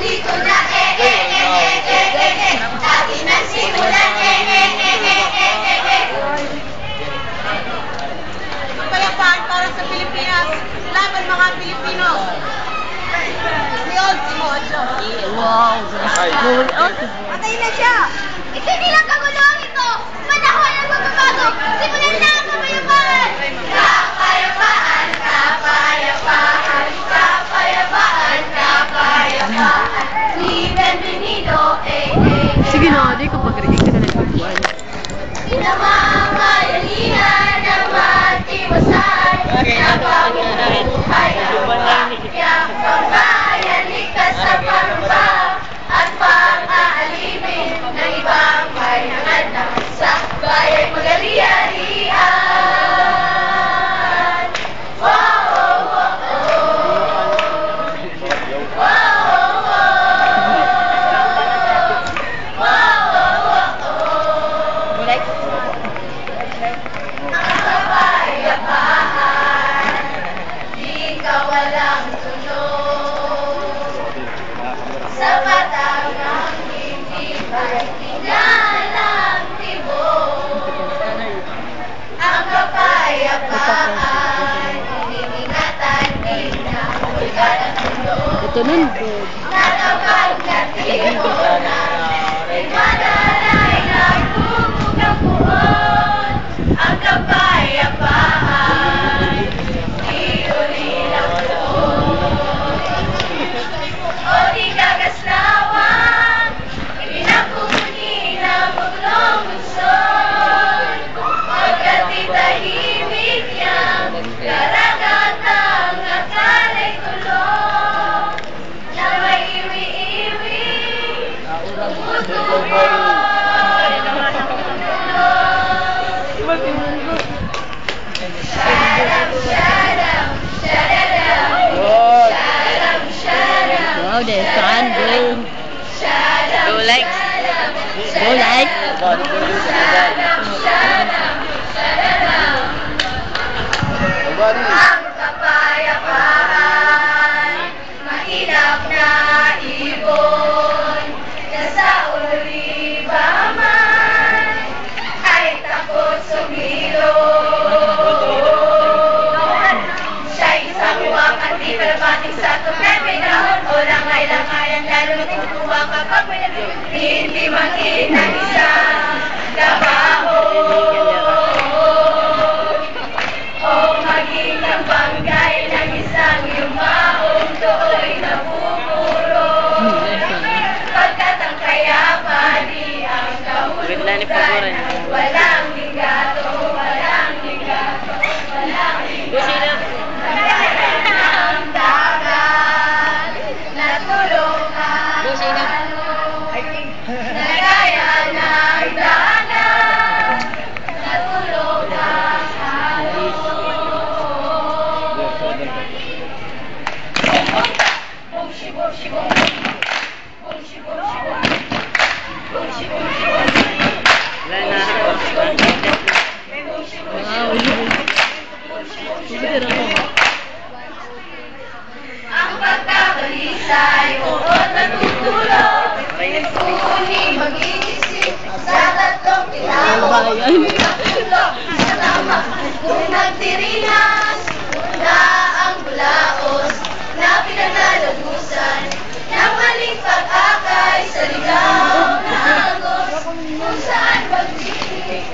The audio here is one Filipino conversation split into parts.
nandito na atin ang simulan Kapayapaan para sa Pilipinas, laban mga Pilipino. Wow! Patay na siya! Ito nilang kaguluhan ito! Panahon ang magbabago! Simulan na ang kapayapaan! Kapayapaan! Kapayapaan! Kapayapaan! Kapayapaan! Bienvenido! Sige na, di ko pag-react ka na nagpagpuan. Pinamamayalingan ng matiwasan na pamumuhay ng pamilya, pambayan, ligtas sa parumbang at pang-aalimin ng ibang may nangadnak sa bayay magari-arian. Wow, oh, oh, oh. Wow, oh, oh. Wow, oh, oh, oh. Ang kapayapaan, di ka walang tulog. Sa batangang hindi ay tinalang tibok. Ang kapayapaan, iningatan din na hulgan ang mundo. Ito nun, bro. Natapag na tibunan, ay madalay nagbubugang buon. Ang kapayapaan, di ulilang buon. O di kagaslawan, ibinapuni ng buglong lungsod. Pagkat itahimik niyang karagatang akala'y tulong. Na may iwi-iwi, tumutuloy. Sharam, sharam, sharam, sharam, sharam. Wow, there's sun, bro. Sharam, Go like. sharam, Go like. sharam, sharam, sharam. Ang kapayapaan, mahirap na ibon, nasa uliba man, ay takot sumilong. Siya'y isang huwag at di kalabating sa tukay, may dahon o langay-langayan, lalo na tinutuwa kapag may naging hindi makita isang trabaho. O maging ang banggay ng isang yumaong do'y napupuro. Pagkat ang kayapa di ang kahulugan, walang ligato, walang ligato, walang ligato. Nagaya ng dagat, natulungan alon. Nagaya ng dagat, natulungan alon. Boom, shibum, shibum. Boom, shibum, shibum. Boom, shibum, shibum. Ang pagkakalisay, uot na tutulog. Nagpuni mag-iisip sa tatlong tinawag. Sa tama, kung nagtirinas, na ang bulaos, na pinagalagusan, na maling pag-akay sa ligaw na agos, kung saan pag-ibig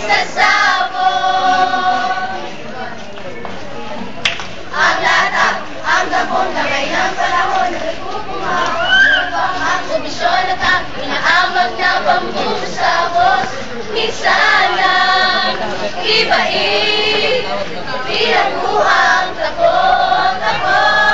sa sabon. Ang latak, ang gabon, lagay ng panahon na nagpupunga. Ang komisyon at ang inaamag na pambusabos. Minsan lang, ibain, pinagbuhang takot, takot.